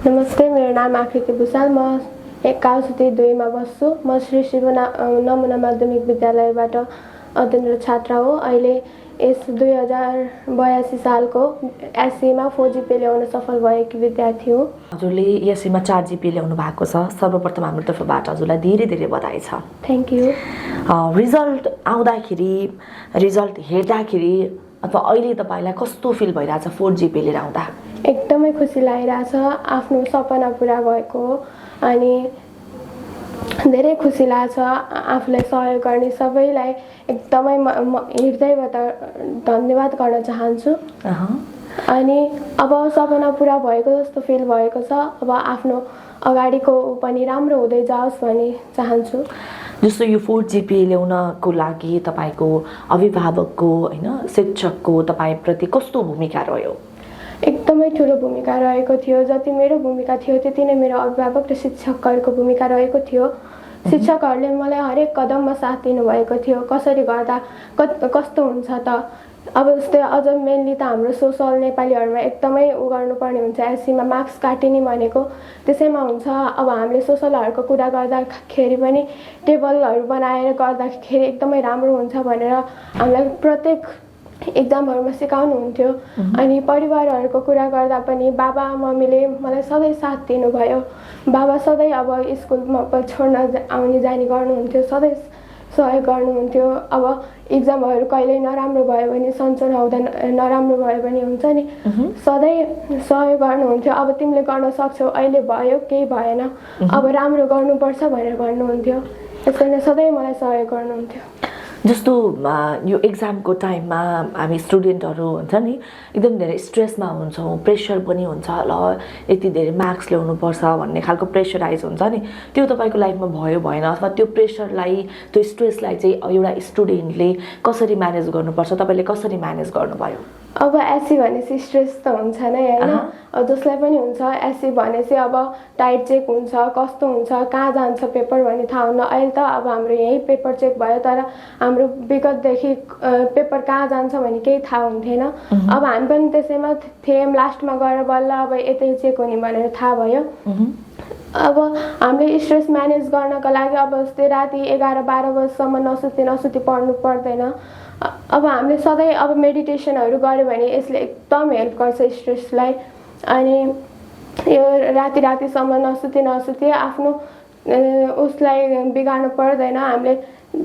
नमस्ते, मेरो नाम आकृति भुषाल। म काउसुती 2 मा बस्छु। म श्री शिव नमुना माध्यमिक विद्यालयबाट अध्ययनरत छात्रा हो। अहिले यस 2082 सालको एससीमा 4 GPA ल्याउन सफल भएकी विद्यार्थी हो। हजुरले एससीमा 4 GPA ल्याउनु भएको छ। सर्वप्रथम हाम्रो तर्फबाट हजुरलाई धेरै धेरै बधाई छ। Thank you. रिजल्ट आउँदाखेरि, रिजल्ट हेर्दाखेरि अथवा अहिले तपाईलाई कस्तो फिल भइरहेछ 4 GPA लिएर आउँदा? एकदमै खुसी लागिरहेछ। आफ्नो सपना पुरा भएको हो अनि धेरै खुसी लाग्छ। आफूलाई सहयोग गर्ने सबैलाई एकदमै हृदयबाट धन्यवाद गर्न चाहन्छु। अनि अब सपना पुरा भएको जस्तो फिल भएको छ। अब आफ्नो अगाडिको पनि राम्रो हुँदै जाओस् भन्ने चाहन्छु। जस्तो यो 4 GPA ल्याउनको लागि तपाईको अभिभावकको हैन शिक्षकको तपाईप्रति कस्तो भूमिका रह्यो? एकदमै ठुलो भूमिका रहेको थियो। जति मेरो भूमिका थियो त्यति नै मेरो अभिभावक र शिक्षकहरूको भूमिका रहेको थियो। शिक्षकहरूले मलाई हरेक कदममा साथ दिनुभएको थियो। कसरी गर्दा कस्तो हुन्छ त। अब जस्तै अझ मेनली त हाम्रो सोसल नेपालीहरूमा एकदमै गर्नुपर्ने हुन्छ। एससीमा मार्क्स काटिने भनेको त्यसैमा हुन्छ। अब हामीले सोसलहरूको कुरा गर्दाखेरि पनि टेबलहरू बनाएर गर्दाखेरि एकदमै राम्रो हुन्छ भनेर हामीलाई प्रत्येक एक्जामहरूमा सिकाउनुहुन्थ्यो। अनि परिवारहरूको कुरा गर्दा पनि बाबा मम्मीले मलाई सधैँ साथ दिनुभयो। बाबा सधैँ अब स्कुलमा छोड्न आउने जाने गर्नुहुन्थ्यो, सधैँ सहयोग गर्नुहुन्थ्यो। अब एक्जामहरू कहिल्यै नराम्रो भयो भने सन्चो नहुँदा नराम्रो भयो भने हुन्छ नि, सधैँ सहयोग गर्नुहुन्थ्यो। अब तिमीले गर्न सक्छौ, अहिले भयो केही भएन, अब राम्रो गर्नुपर्छ भनेर भन्नुहुन्थ्यो। त्यसैले सधैँ मलाई सहयोग गर्नुहुन्थ्यो। जस्तो यो एक्जामको टाइममा हामी स्टुडेन्टहरू हुन्छ नि एकदम धेरै स्ट्रेसमा हुन्छौँ, प्रेसर पनि हुन्छ। ल यति धेरै मार्क्स ल्याउनुपर्छ भन्ने खालको प्रेसराइज हुन्छ नि, त्यो तपाईँको लाइफमा भयो भएन? अथवा त्यो प्रेसरलाई, त्यो स्ट्रेसलाई चाहिँ एउटा स्टुडेन्टले कसरी म्यानेज गर्नुपर्छ, तपाईँले कसरी म्यानेज गर्नुभयो? अब एससी भनेपछि स्ट्रेस त हुन्छ नै होइन, जसलाई पनि हुन्छ। एससी भनेपछि अब टाइट चेक हुन्छ, कस्तो हुन्छ, कहाँ जान्छ पेपर भन्ने थाहा हुन्न। अहिले त अब हाम्रो यही पेपर चेक भयो, तर हाम्रो विगतदेखि पेपर कहाँ जान्छ भन्ने केही थाहा हुन्थेन। अब हामी पनि त्यसैमा थियौँ। लास्टमा गएर बल्ल अब यतै चेक हुने भनेर थाहा भयो। अब हामीले स्ट्रेस म्यानेज गर्नको लागि अब जस्तै राति 11-12 बजीसम्म नसुती पढ्नु पर्दैन। अब हामीले सधैँ अब मेडिटेसनहरू गऱ्यो भने यसले एकदम हेल्प गर्छ स्ट्रेसलाई। अनि यो रातिसम्म नसुती आफ्नो उसलाई बिगार्नु पर्दैन। हामीले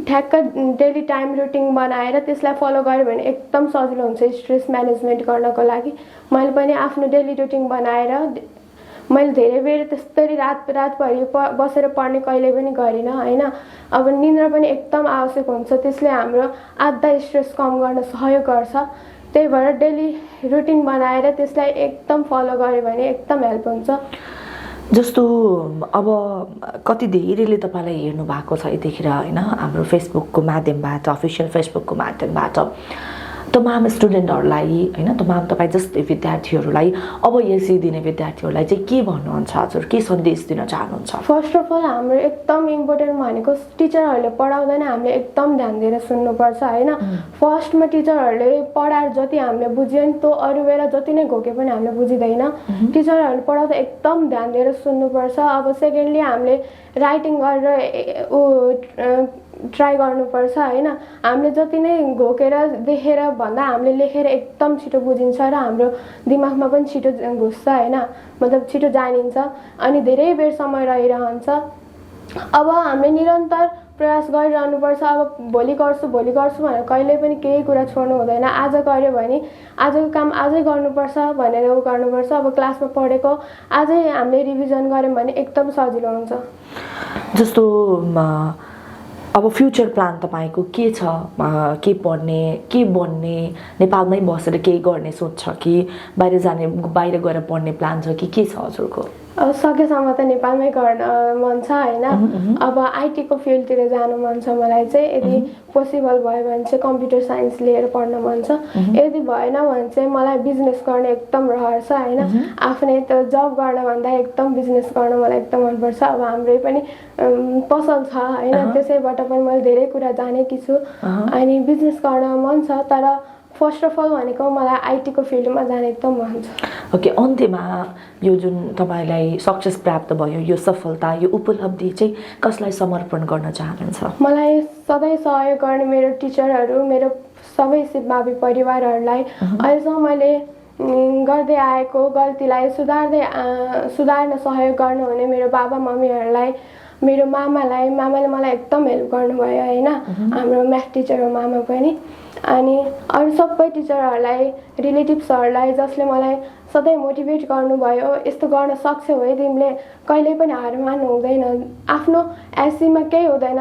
ठ्याक्क डेली टाइम रुटिन बनाएर त्यसलाई फलो गऱ्यो भने एकदम सजिलो हुन्छ स्ट्रेस म्यानेजमेन्ट गर्नको लागि। मैले पनि आफ्नो डेली रुटिन बनाएर मैले धेरै बेर त्यस्तरी रातभरि बसेर पढ्ने कहिले पनि गरिनँ होइन। अब निद्रा पनि एकदम आवश्यक हुन्छ, त्यसले हाम्रो आधा स्ट्रेस कम गर्न सहयोग गर्छ। त्यही भएर डेली रुटिन बनाएर त्यसलाई एकदम फलो गर्यो भने एकदम हेल्प हुन्छ। जस्तो अब कति धेरैले तपाईँलाई हेर्नु भएको छ यतिखेर होइन, हाम्रो फेसबुकको माध्यमबाट, अफिसियल फेसबुकको माध्यमबाट तमाम स्टुडेन्टहरूलाई होइन, तमाम तपाईँ जस्तै विद्यार्थीहरूलाई, अब एससी दिने विद्यार्थीहरूलाई चाहिँ के भन्नुहुन्छ हजुर? के सन्देश दिन चाहनुहुन्छ? फर्स्ट अफ अल हाम्रो एकदम इम्पोर्टेन्ट भनेको टिचरहरूले पढाउँदैन हामीले एकदम ध्यान दिएर सुन्नुपर्छ होइन। फर्स्टमा टिचरहरूले पढाएर जति हामीले बुझ्यो नि त्यो अरू बेला जति नै घोके पनि हामीले बुझिँदैन। टिचरहरूले पढाउँदा एकदम ध्यान दिएर सुन्नुपर्छ। अब सेकेन्डली हामीले राइटिङ गरेर ट्राई गर्नुपर्छ होइन। हामीले जति नै घोकेर देखेर भन्दा हामीले लेखेर एकदम छिटो बुझिन्छ र हाम्रो दिमागमा पनि छिटो घुस्छ होइन, मतलब छिटो जानिन्छ अनि धेरै बेरसम्म रहिरहन्छ। अब हामीले निरन्तर प्रयास गरिरहनुपर्छ। अब भोलि गर्छु भनेर कहिले पनि केही कुरा छोड्नु हुँदैन। आज गऱ्यो भने आजको काम आजै गर्नुपर्छ भनेर गर्नुपर्छ। अब क्लासमा पढेको आजै हामीले रिभिजन गऱ्यौँ भने एकदम सजिलो हुन्छ। जस्तो अब फ्युचर प्लान तपाईँको के छ? के पढ्ने, के बन्ने, नेपालमै बसेर केही गर्ने सोच छ कि बाहिर गएर पढ्ने प्लान छ कि के छ हजुरको? सकेसम्म त नेपालमै गर्न मन छ होइन। अब आइटीको फिल्डतिर जानु मन छ मलाई चाहिँ। यदि पोसिबल भयो भने चाहिँ कम्प्युटर साइन्स लिएर पढ्न मन छ। यदि भएन भने चाहिँ मलाई बिजनेस गर्ने एकदम रहर छ होइन। आफ्नै त जब गर्नभन्दा एकदम बिजनेस गर्न मलाई एकदम मनपर्छ। अब हाम्रै पनि पसल छ होइन, त्यसैबाट पनि मैले धेरै कुरा जानेकी छु अनि बिजनेस गर्न मन छ। तर फर्स्ट अफ अल भनेको मलाई आइटीको फिल्डमा जाने एकदम मन छ। ओके, अन्त्यमा यो जुन तपाईँलाई सक्सेस प्राप्त भयो, यो सफलता, यो उपलब्धि चाहिँ कसलाई समर्पण गर्न चाहनुहुन्छ? मलाई सधैँ सहयोग गर्ने मेरो टिचरहरू, मेरो सबै सिपमावि परिवारहरूलाई, अहिलेसम्म मैले गर्दै आएको गल्तीलाई सुधार्न सहयोग गर्नुहुने मेरो बाबा मम्मीहरूलाई, मेरो मामाले मलाई एकदम हेल्प गर्नुभयो होइन, हाम्रो म्याथ टिचर हो मामा पनि, अनि अरू सबै टिचरहरूलाई, रिलेटिभ्सहरूलाई जसले मलाई सधैँ मोटिभेट गर्नुभयो, यस्तो गर्न सक्छौ है तिमीले, कहिल्यै पनि हार मान्नु हुँदैन, आफ्नो एससीमा केही हुँदैन,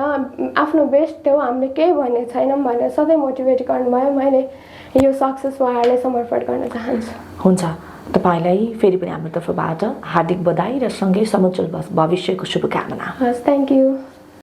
आफ्नो बेस्ट हो, हामीले केही भन्ने छैनौँ भनेर सधैँ मोटिभेट गर्नुभयो। मैले यो सक्सेस उहाँहरूलाई समर्पण गर्न चाहन्छु। हुन्छ, तपाईँलाई फेरि पनि हाम्रो तर्फबाट हार्दिक बधाई र सँगै समुज्जवल भविष्यको शुभकामना। हस्, थ्याङ्क यू।